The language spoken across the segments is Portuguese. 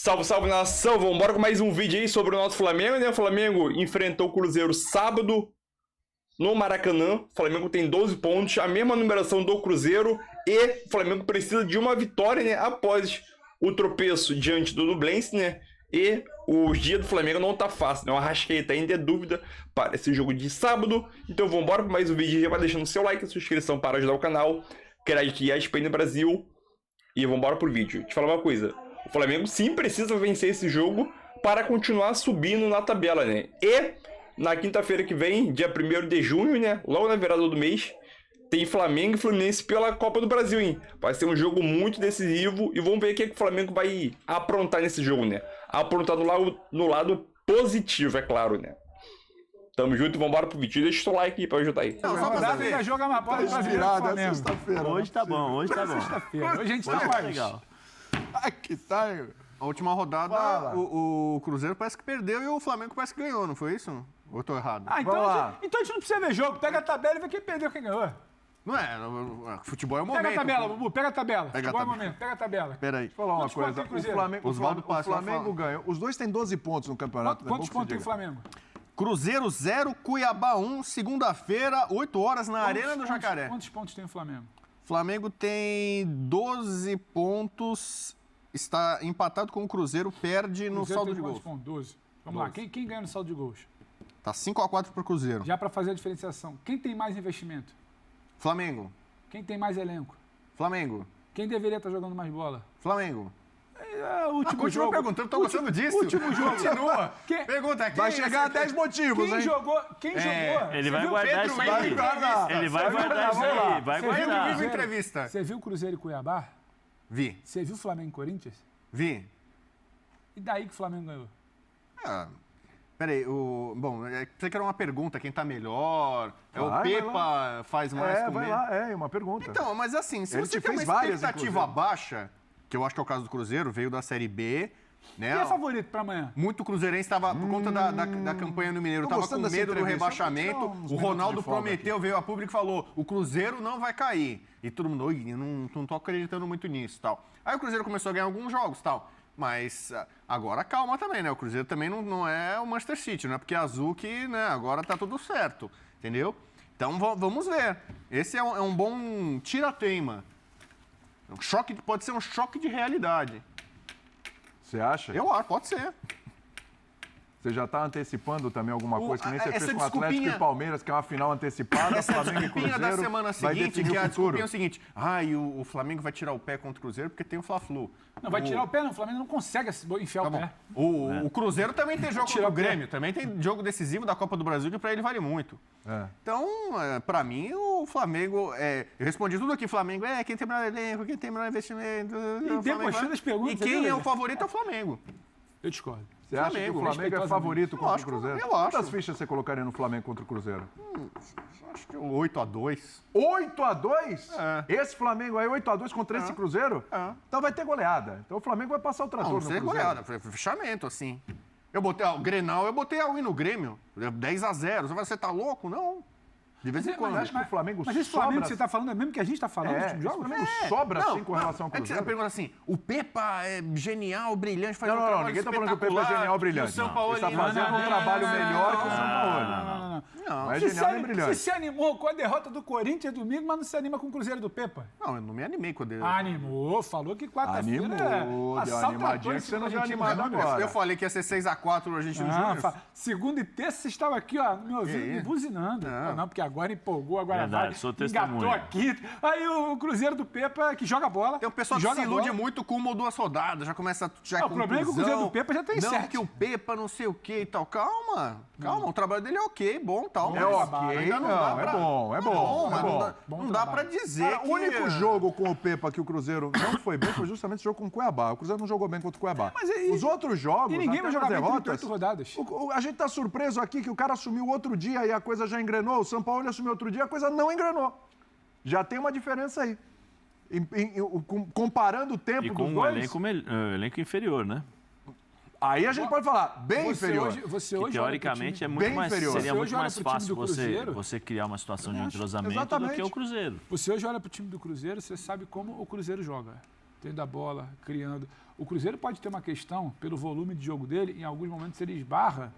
Salve, salve nação! Vamos embora com mais um vídeo aí sobre o nosso Flamengo, né? O Flamengo enfrentou o Cruzeiro sábado no Maracanã. O Flamengo tem 12 pontos, a mesma numeração do Cruzeiro. E o Flamengo precisa de uma vitória, né? Após o tropeço diante do Nublense, né? E o dia do Flamengo não tá fácil, né? O Arrascaeta ainda é dúvida para esse jogo de sábado. Então vamos embora para mais um vídeo. Já vai deixando seu like e sua inscrição para ajudar o canal. Crédito e ESPN no Brasil. E vamos embora pro vídeo. Deixa eu falar uma coisa. O Flamengo sim precisa vencer esse jogo para continuar subindo na tabela, né? E na quinta-feira que vem, dia 1º de junho, né? Logo na virada do mês, tem Flamengo e Fluminense pela Copa do Brasil, hein? Vai ser um jogo muito decisivo e vamos ver o que o Flamengo vai aprontar nesse jogo, né? Aprontar no lado positivo, é claro, né? Tamo junto e vambora pro vídeo. Deixa o seu like aí pra ajudar aí. Não, só pra saber. Vai jogar uma bola pra virar Virada, é sexta-feira. Hoje tá bom, hoje tá bom. Sexta-feira. Hoje a gente Hoje tá tá mais legal. Aqui tá. A última rodada, o Cruzeiro parece que perdeu e o Flamengo parece que ganhou, não foi isso? Ou eu tô errado? Ah, então a gente não precisa ver jogo. Pega a tabela e vê quem perdeu, quem ganhou. Não é, futebol é o momento. Pega a tabela, Bubu, pega a tabela. Pega a Futebol é o tabela. momento, pega a tabela. Peraí. Deixa eu falar uma Quantos pontos coisa. tem Cruzeiro? Oswaldo O Flamengo ganhou. Os dois têm 12 pontos no campeonato. Quantos pontos tem o Flamengo? Cruzeiro 0, Cuiabá 1, segunda-feira, 8 horas, na Arena do Jacaré. Quantos pontos tem o Flamengo? Flamengo tem 12 pontos, está empatado com o Cruzeiro, perde no saldo de gols. Pontos? 12. Vamos lá, quem ganha no saldo de gols? Tá 5-4 pro Cruzeiro. Já para fazer a diferenciação, quem tem mais investimento? Flamengo. Quem tem mais elenco? Flamengo. Quem deveria estar jogando mais bola? Flamengo. Último Continua jogo. perguntando, tô gostando disso. Último jogo. Continua. Quem- Pergunta aqui. Vai chegar a 10 motivos, Quem hein? jogou? Quem jogou? Ele Você vai viu guardar Pedro isso Mendes aí. em entrevista? Ele vai guardar isso aí, vai Você viu guardar. Vivo entrevista. Você viu Cruzeiro e Cuiabá? Vi. Você viu Flamengo e Corinthians? Vi. E daí que o Flamengo ganhou? Ah, peraí, bom, pensei que era uma pergunta, quem tá melhor? É o Vai Pepa faz mais com vai menos? lá, é uma pergunta. Então, mas assim, se Ele você te tem uma fez várias, expectativa inclusive. baixa, que eu acho que é o caso do Cruzeiro, veio da Série B, né? Quem é favorito pra amanhã? Muito cruzeirense estava, por conta da campanha no Mineiro, Tô estava com gostando dessa medo do entrevista. rebaixamento. Vou tirar uns O minutos Ronaldo de folga prometeu, veio a público e falou: o Cruzeiro não vai cair. E todo mundo, "Oi, eu não tô acreditando muito nisso tal. Aí o Cruzeiro começou a ganhar alguns jogos tal. Mas agora calma também, né? O Cruzeiro também não é o Manchester City, não é porque é azul que, né, agora tá tudo certo, entendeu? Então vamos ver. Esse é um bom tira-teima. Pode ser um choque de realidade. Você acha? Eu acho, pode ser. Você já está antecipando também alguma coisa, que nem você essa fez com o Atlético desculpinha- e Palmeiras, que é uma final antecipada, Essa Flamengo e desculpinha Cruzeiro da semana vai seguinte, definir que a o futuro. desculpinha é o seguinte: o Flamengo vai tirar o pé contra o Cruzeiro porque tem o Fla-Flu. Não, vai tirar o pé, não. O Flamengo não consegue enfiar Tá o bom. pé. O Cruzeiro também tem jogo Tirar contra o o pé. Grêmio, também tem jogo decisivo da Copa do Brasil que pra ele vale muito. É. Então, pra mim, o Flamengo. Eu respondi tudo aqui: Flamengo quem tem melhor elenco, quem tem melhor investimento. E depois das perguntas, E você quem viu, é o Lelê? favorito é o Flamengo. Eu discordo. Você acha que o Flamengo, Flamengo é favorito contra o Lógico, Cruzeiro? eu acho. Quantas fichas você colocaria no Flamengo contra o Cruzeiro? Acho que 8-2. 8-2? É. Esse Flamengo aí, 8-2 contra esse Cruzeiro? É. Então vai ter goleada. Então o Flamengo vai passar o trator Não no sei Cruzeiro. goleada, foi fechamento, assim. Eu botei o Grenal, eu botei a win no Grêmio. 10-0. Você tá louco? Não. De vez em quando. Acho que o Flamengo Mas esse sobra... Flamengo que você tá falando é mesmo que a gente tá falando dos É, últimos esse jogos? Flamengo sobra assim com relação ao É que você Cruzeiro. pergunta assim, o Pepa é genial, brilhante, faz um Não, trabalho ninguém tá falando que o Pepa é espetacular, genial, brilhante. e o São Não. Paulo Ele tá fazendo um trabalho melhor que o São Paulo. Não é genial nem brilhante. Você se animou com a derrota do Corinthians domingo, mas não se anima com o Cruzeiro do Pepa? Não, eu não me animei quando ele... Animou, falou que quarta-feira Animou, deu assalto animadinha trator que você não em deu cima do animado Argentino agora. Eu falei que ia ser 6-4 o Argentino Júnior. Segunda e terça você estava aqui, ó, no meu ouvido, Que me isso? buzinando. Não. Não, porque agora empolgou, agora Verdade, vai. sou Engatou testemunha. aqui. Aí o Cruzeiro do Pepa, que joga bola. Tem um pessoal que joga se ilude bola. muito com uma ou duas rodadas, já começa já O problema é que o Cruzeiro do Pepa já tem não, 7. porque o Pepa não sei o que e tal. Calma, o trabalho dele é ok, bom tal. É mas ok, ainda não, dá é pra- bom, é bom, mas é não bom. dá- Bom Não dá pra trabalho. dizer Cara, que... o único jogo com o Pepa que o Cruzeiro não foi bem foi justamente o jogo com o Cuiabá. O Cruzeiro não jogou bem contra o Cuiabá. Mas e- Os outros jogos, E ninguém até vai jogar nas bem derrotas, 38 rodadas. a gente tá surpreso aqui que o cara assumiu outro dia e a coisa já engrenou. O São Paulo assumiu outro dia e a coisa não engrenou. Já tem uma diferença aí. Comparando o tempo E dos com um dois, elenco inferior, né? aí a gente pode falar, bem inferior. Você Que hoje teoricamente é bem muito mais, inferior. seria Você muito hoje olha mais pro time fácil do Cruzeiro? você criar uma situação de entrosamento do exatamente. que o Cruzeiro. Você hoje olha pro time do Cruzeiro, você sabe como o Cruzeiro joga. Tendo a bola, criando. O Cruzeiro pode ter uma questão, pelo volume de jogo dele, em alguns momentos ele esbarra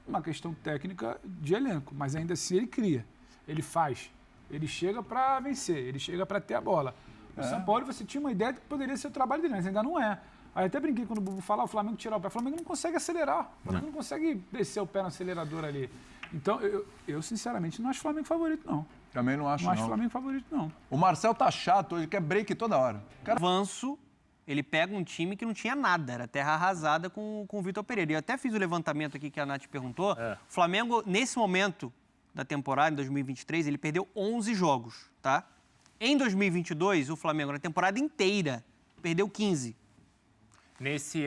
uma questão técnica de elenco, mas ainda assim ele cria, ele faz, ele chega para vencer, ele chega para ter a bola. O São Paulo, você tinha uma ideia de que poderia ser o trabalho dele, mas ainda não é. Aí até brinquei quando o Bubu falar, o Flamengo tirar o pé. O Flamengo não consegue acelerar. O Flamengo não consegue descer o pé no acelerador ali. Então, eu sinceramente não acho o Flamengo favorito, não. Também não acho, Não acho o Flamengo favorito, não. O Marcel tá chato hoje, quer break toda hora. Avanço, ele pega um time que não tinha nada, era terra arrasada com o Vitor Pereira. Eu até fiz o levantamento aqui que a Nath perguntou. O Flamengo, nesse momento da temporada, em 2023, ele perdeu 11 jogos, tá? Em 2022, o Flamengo, na temporada inteira, perdeu 15. Nesse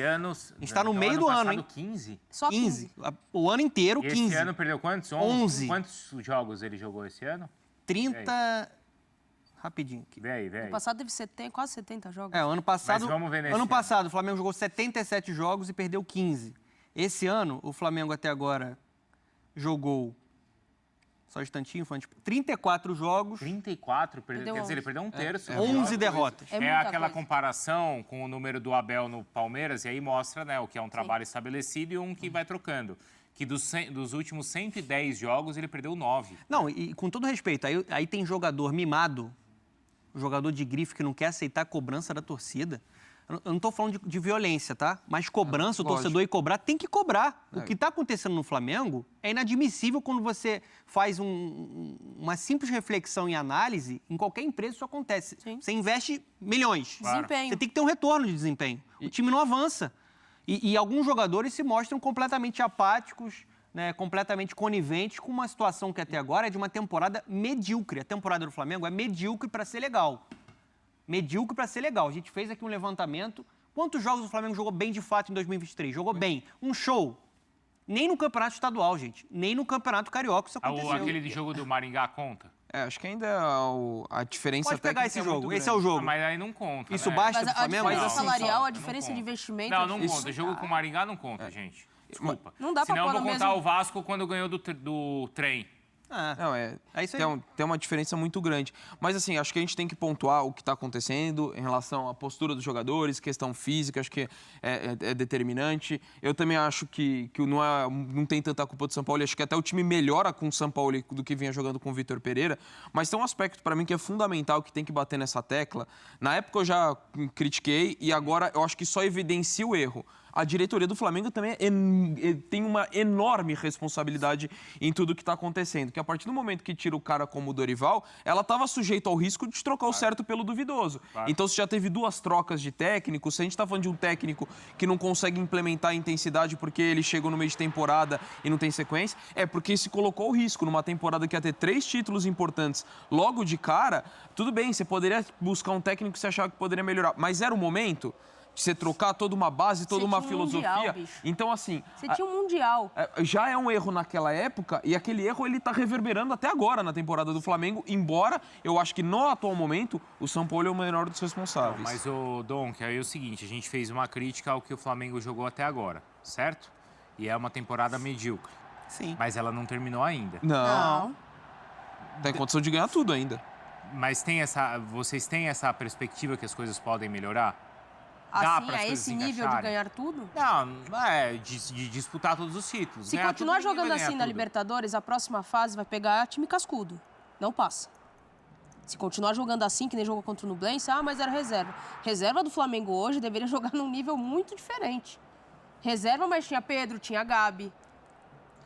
ano... Está no meio do ano, hein? 15? Só 15. O ano inteiro, E 15. esse ano perdeu quantos? 11. Quantos jogos ele jogou esse ano? 30... Rapidinho aqui. Vê aí. No passado teve quase 70 jogos. O ano passado... Mas vamos ver nesse ano ano. passado, o Flamengo jogou 77 jogos e perdeu 15. Esse ano, o Flamengo até agora jogou... Só um instantinho, foi 34 jogos, 34? Perdeu Quer dizer, ele 11. perdeu um terço. 11 derrotas. É É muita aquela coisa. comparação com o número do Abel no Palmeiras, e aí mostra, né, o que é um trabalho estabelecido e um que vai trocando. Que dos últimos 110 jogos, ele perdeu 9. Não, e com todo respeito, aí tem jogador mimado, jogador de grife que não quer aceitar a cobrança da torcida. Eu não estou falando de violência, tá? Mas cobrança, o torcedor ir cobrar, tem que cobrar. O que está acontecendo no Flamengo é inadmissível quando você faz uma simples reflexão e análise. Em qualquer empresa isso acontece. Sim. Você investe milhões. Desempenho. Você tem que ter um retorno de desempenho. O time não avança. E alguns jogadores se mostram completamente apáticos, né, completamente coniventes com uma situação que até agora é de uma temporada medíocre. A temporada do Flamengo é medíocre para ser legal. Medíocre para ser legal. A gente fez aqui um levantamento. Quantos jogos o Flamengo jogou bem de fato em 2023? Jogou bem. Um show. Nem no Campeonato Estadual, gente. Nem no Campeonato Carioca isso aconteceu. Aquele de jogo do Maringá conta? Acho que ainda a diferença Pode pegar técnica esse é muito jogo. Esse grande. é o jogo. Mas aí não conta, Isso né? basta Mas pro a Flamengo? diferença Não, salarial, a não diferença conta. de investimento... Não conta. Jogo com o Maringá não conta, gente. Desculpa. Não dá pra Senão pôr eu vou no contar mesmo- o Vasco quando ganhou do trem. Não, É isso aí. tem uma diferença muito grande. Mas, assim, acho que a gente tem que pontuar o que está acontecendo em relação à postura dos jogadores, questão física, acho que é determinante. Eu também acho que não tem tanta culpa do São Paulo. Acho que até o time melhora com o São Paulo do que vinha jogando com o Vitor Pereira. Mas tem um aspecto, para mim, que é fundamental, que tem que bater nessa tecla. Na época eu já critiquei e agora eu acho que só evidencia o erro. A diretoria do Flamengo também tem uma enorme responsabilidade em tudo que está acontecendo. Que a partir do momento que tira o cara como o Dorival, ela estava sujeita ao risco de trocar o certo pelo duvidoso. Então, se já teve 2 trocas de técnico, se a gente está falando de um técnico que não consegue implementar a intensidade porque ele chegou no meio de temporada e não tem sequência, é porque se colocou o risco numa temporada que ia ter 3 títulos importantes logo de cara. Tudo bem, você poderia buscar um técnico que você achava que poderia melhorar, mas era o momento de você trocar toda uma base, toda uma tinha um filosofia. mundial, bicho. Então, assim, Você tinha um Mundial. já é um erro naquela época e aquele erro ele tá reverberando até agora na temporada do Flamengo, embora eu acho que no atual momento o São Paulo é o menor dos responsáveis. Mas, Dom, que aí é o seguinte, a gente fez uma crítica ao que o Flamengo jogou até agora, certo? E é uma temporada medíocre. Sim. Mas ela não terminou ainda. Não. Tem condição de ganhar tudo ainda. Mas vocês têm essa perspectiva que as coisas podem melhorar? Dá Assim, pras a coisas esse nível de encaixarem? ganhar tudo? Não, de disputar todos os títulos. Se Ganhar continuar tudo, ninguém jogando vai ganhar assim na tudo. Libertadores, a próxima fase vai pegar time cascudo. Não passa. Se continuar jogando assim, que nem jogou contra o Nublense, mas era reserva. Reserva do Flamengo hoje deveria jogar num nível muito diferente. Reserva, mas tinha Pedro, tinha Gabi.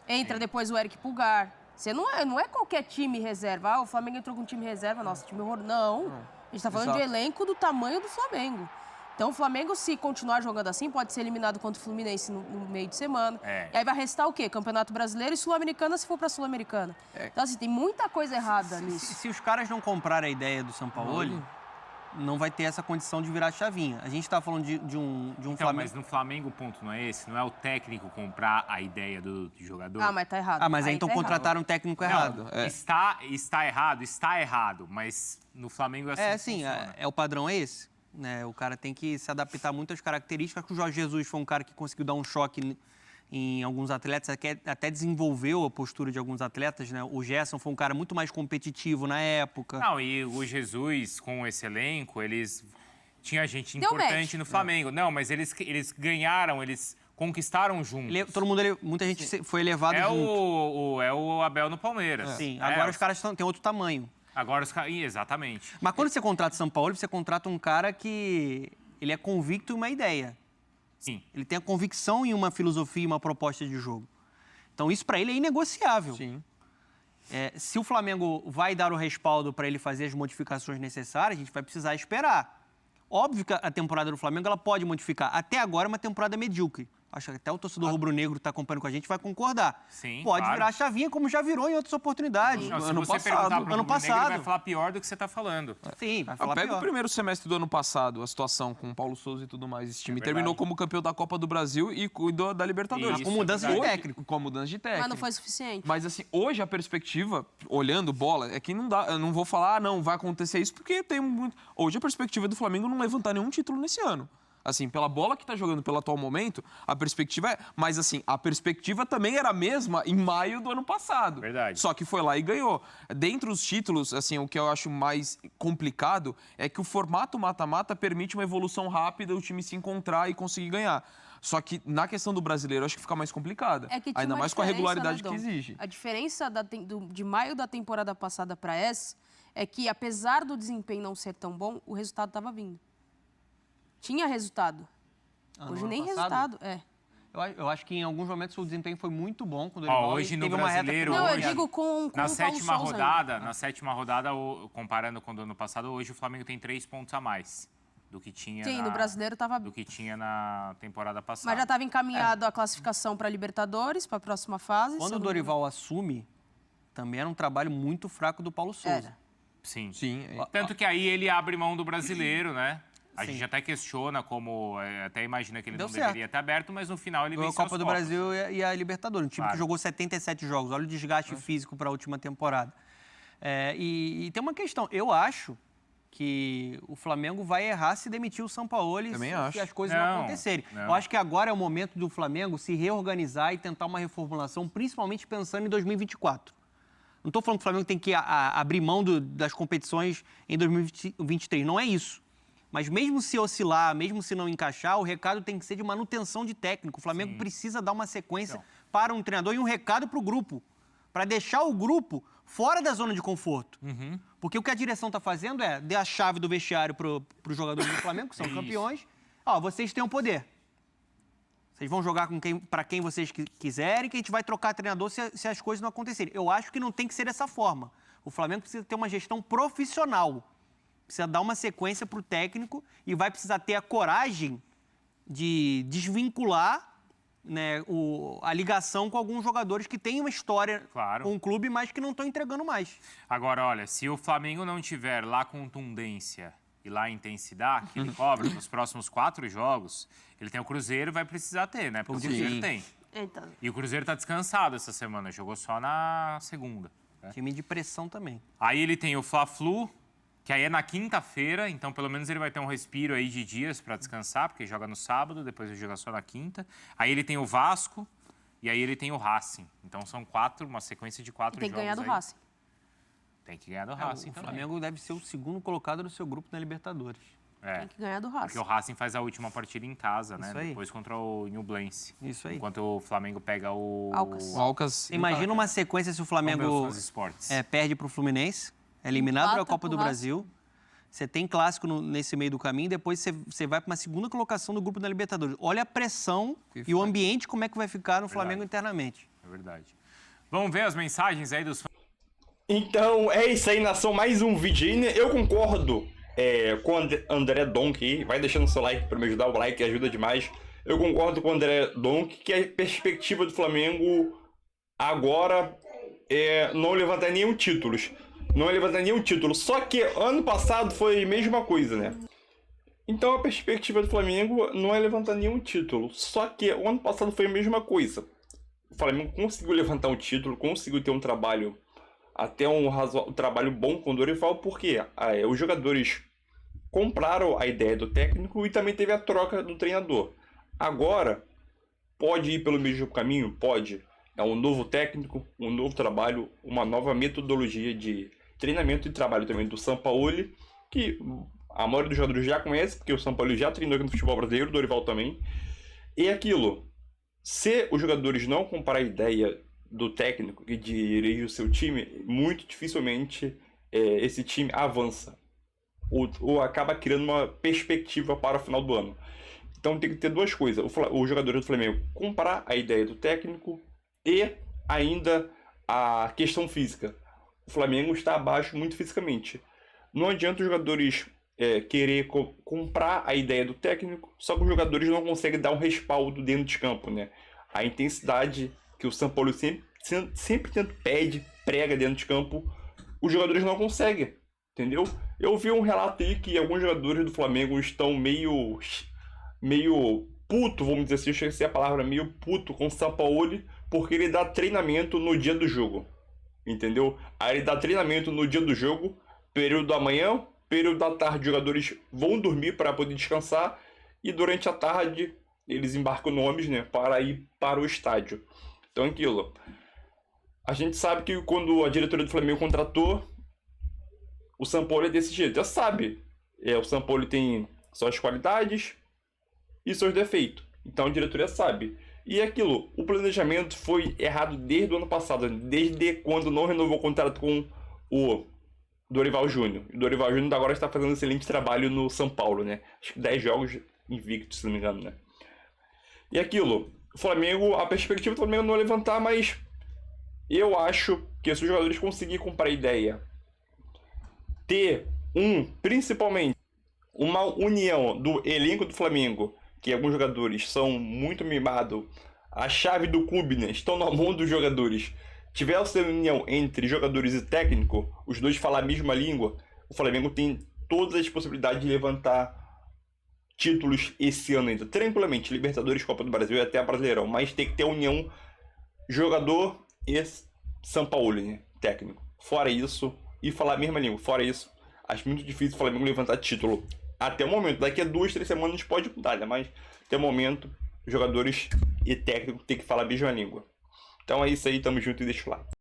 Entra depois o Eric Pulgar. Você não é qualquer time reserva. O Flamengo entrou com um time reserva, nossa, time horror. Não. A gente tá falando de Exato. elenco do tamanho do Flamengo. Então, o Flamengo, se continuar jogando assim, pode ser eliminado contra o Fluminense no meio de semana. E aí vai restar o quê? Campeonato Brasileiro e Sul-Americana, se for pra Sul-Americana. Então, assim, tem muita coisa errada nisso. Se os caras não comprarem a ideia do São Paulo, não vai ter essa condição de virar a chavinha. A gente tá falando de um Então, Flamengo... mas no Flamengo o ponto não é esse? Não é o técnico comprar a ideia do jogador? Mas tá errado. mas aí então tá errado. contrataram um técnico errado. Está errado, mas no Flamengo é assim que Sim, funciona. o padrão é esse. Né? O cara tem que se adaptar muito às características. O Jorge Jesus foi um cara que conseguiu dar um choque em alguns atletas, até desenvolveu a postura de alguns atletas, né? O Gerson foi um cara muito mais competitivo na época. Não, e o Jesus, com esse elenco, eles Tinha gente Deu importante match. no Flamengo. Não, mas eles ganharam, eles conquistaram juntos. Muita gente foi elevado junto. É o Abel no Palmeiras. Sim, agora os caras têm outro tamanho. Agora os caras... Exatamente. Mas quando você contrata o São Paulo, você contrata um cara que ele é convicto em uma ideia. Sim. Ele tem a convicção em uma filosofia e uma proposta de jogo. Então isso para ele é inegociável. Sim. Se o Flamengo vai dar o respaldo para ele fazer as modificações necessárias, a gente vai precisar esperar. Óbvio que a temporada do Flamengo ela pode modificar. Até agora é uma temporada medíocre. Acho que até o torcedor rubro-negro que está acompanhando com a gente vai concordar. Sim, pode claro. virar a chavinha, como já virou em outras oportunidades. Não, se Ano você passado. perguntar pro Ano rubro-negro, passado. ele vai falar pior do que você tá falando. Sim, vai falar Pega pior. o primeiro semestre do ano passado, a situação com o Paulo Souza e tudo mais. Esse time verdade. terminou como campeão da Copa do Brasil e cuidou da Libertadores. Isso, com mudança de Hoje, técnico. Com mudança de técnico. Mas não foi suficiente. Mas assim, hoje a perspectiva, olhando bola, é que não dá, eu não vou falar, não, vai acontecer isso, porque tem muito... Hoje a perspectiva do Flamengo não levantar nenhum título nesse ano. Assim, pela bola que tá jogando pelo atual momento, a perspectiva é... Mas assim, a perspectiva também era a mesma em maio do ano passado. Verdade. Só que foi lá e ganhou. Dentre os títulos, assim, o que eu acho mais complicado é que o formato mata-mata permite uma evolução rápida, o time se encontrar e conseguir ganhar. Só que na questão do brasileiro, eu acho que fica mais complicada. É que tinha Ainda uma mais com a diferença, regularidade né, que Dom? exige. A diferença de maio da temporada passada para essa é que, apesar do desempenho não ser tão bom, o resultado estava vindo. Tinha resultado. Hoje ano nem passado? resultado. Eu acho que em alguns momentos o desempenho foi muito bom quando ele Hoje no brasileiro... Não, eu hoje- digo com Na o sétima Paulo Souza rodada, comparando com o do ano passado, hoje o Flamengo tem 3 pontos a mais do que tinha Sim, no brasileiro tava... do que tinha na temporada passada. Mas já estava encaminhado a classificação para Libertadores, para a próxima fase. Quando se o eu não- Dorival assume, também era um trabalho muito fraco do Paulo Souza. Era. Sim. Sim, Tanto que aí ele abre mão do brasileiro, né? A Sim. gente até questiona como... até imagina que ele Deu não certo. deveria ter aberto, mas no final ele Ganhou a venceu Copa as do Copas. Brasil e a Libertadores. Um time Claro. que jogou 77 jogos. Olha o desgaste físico para a última temporada. E tem uma questão. Eu acho que o Flamengo vai errar se demitir o Sampaoli Também se acho. as coisas não acontecerem. não. Eu acho que agora é o momento do Flamengo se reorganizar e tentar uma reformulação, principalmente pensando em 2024. Não estou falando que o Flamengo tem que abrir mão das competições em 2023. Não é isso. Mas mesmo se oscilar, mesmo se não encaixar, o recado tem que ser de manutenção de técnico. O Flamengo precisa dar uma sequência para um treinador e um recado para o grupo. Para deixar o grupo fora da zona de conforto. Porque o que a direção está fazendo é dar a chave do vestiário para os jogadores do Flamengo, que são campeões. Ó, vocês têm o poder. Vocês vão jogar para quem vocês quiserem, que a gente vai trocar treinador se as coisas não acontecerem. Eu acho que não tem que ser dessa forma. O Flamengo precisa ter uma gestão profissional. Precisa dar uma sequência para o técnico e vai precisar ter a coragem de desvincular, né, a ligação com alguns jogadores que têm uma história Claro. com o clube, mas que não estão entregando mais. Agora, olha, se o Flamengo não tiver lá contundência e lá intensidade que ele cobra nos próximos 4 jogos, ele tem o Cruzeiro, vai precisar ter, né? Porque o Cruzeiro tem. Então, E o Cruzeiro tá descansado essa semana, jogou só na segunda. Time de pressão também. Aí ele tem o Fla-Flu, que aí é na quinta-feira, então pelo menos ele vai ter um respiro aí de dias para descansar, porque joga no sábado, depois ele joga só na quinta. Aí ele tem o Vasco e aí ele tem o Racing. Então são uma sequência de 4 tem jogos que ganhar do aí. Racing. Tem que ganhar do Racing O também. Flamengo deve ser o segundo colocado do seu grupo na Libertadores. É, Tem que ganhar do porque Racing. o Racing faz a última partida em casa, né? Isso aí. Depois contra o Nublense. Isso aí. Enquanto o Flamengo pega o... Alcas. O Alcas... Imagina uma sequência se o Flamengo Vamos ver os esportes. perde para o Fluminense, é eliminado Empata da Copa pro do Brasil. Você tem clássico nesse meio do caminho, depois você vai para uma segunda colocação do grupo da Libertadores. Olha a pressão e o ambiente, como é que vai ficar no Flamengo internamente. É verdade. Vamos ver as mensagens aí dos... Então, é isso aí, nação. Mais um vídeo aí, né? Eu concordo com o André Donk. Vai deixando seu like para me ajudar. O like ajuda demais. Eu concordo com o André Donk que a perspectiva do Flamengo agora é não levantar nenhum título. Não é levantar nenhum título. Só que ano passado foi a mesma coisa, né? Então a perspectiva do Flamengo não é levantar nenhum título. Só que o ano passado foi a mesma coisa. O Flamengo conseguiu levantar um título, conseguiu ter um trabalho, até um trabalho bom com o Dorival, porque os jogadores compraram a ideia do técnico e também teve a troca do treinador. Agora, pode ir pelo mesmo caminho? Pode. É um novo técnico, um novo trabalho, uma nova metodologia de treinamento e trabalho também do Sampaoli, que A maioria dos jogadores já conhece, porque o São Paulo já treinou aqui no futebol brasileiro, o Dorival também. E aquilo, se os jogadores não comprar a ideia do técnico que dirige o seu time, muito dificilmente esse time avança. Ou acaba criando uma perspectiva para o final do ano. Então tem que ter duas coisas. Os jogadores do Flamengo comprar a ideia do técnico e ainda a questão física. O Flamengo está abaixo muito fisicamente. Não adianta os jogadores querer comprar a ideia do técnico, só que os jogadores não conseguem dar um respaldo dentro de campo, né? A intensidade que o São Paulo sempre pede, prega dentro de campo, os jogadores não conseguem, entendeu? Eu vi um relato aí que alguns jogadores do Flamengo estão meio puto, vamos dizer assim, eu esqueci a palavra, meio puto com o Sampaoli, porque ele dá treinamento no dia do jogo, entendeu? Aí ele dá treinamento no dia do jogo, período da manhã, período da tarde, os jogadores vão dormir para poder descansar, e durante a tarde eles embarcam no ônibus, né, para ir para o estádio. Então aquilo, a gente sabe que quando a diretoria do Flamengo contratou, o Sampaoli é desse jeito, já sabe, o Sampaoli tem suas qualidades e seus defeitos, então a diretoria sabe. E aquilo, o planejamento foi errado desde o ano passado, desde quando não renovou o contrato com o Dorival Júnior. O Dorival Júnior agora está fazendo um excelente trabalho no São Paulo, né? Acho que 10 jogos invictos, se não me engano, né? E aquilo, o Flamengo, a perspectiva do Flamengo não é levantar, mas eu acho que se os jogadores conseguirem comprar a ideia, ter principalmente, uma união do elenco do Flamengo, que alguns jogadores são muito mimados, a chave do clube, né, estão na mão dos jogadores, tiver essa união entre jogadores e técnico, os dois falar a mesma língua, o Flamengo tem todas as possibilidades de levantar títulos esse ano ainda, tranquilamente, Libertadores, Copa do Brasil e até a Brasileirão, mas tem que ter a união jogador e São Paulo, né, técnico. Fora isso, e falar a mesma língua, fora isso, acho muito difícil o Flamengo levantar título. Até o momento, daqui a 2, 3 semanas a gente pode mudar, né? Mas até o momento, jogadores e técnico tem que falar a mesma língua. Então é isso aí, tamo junto e deixa o like.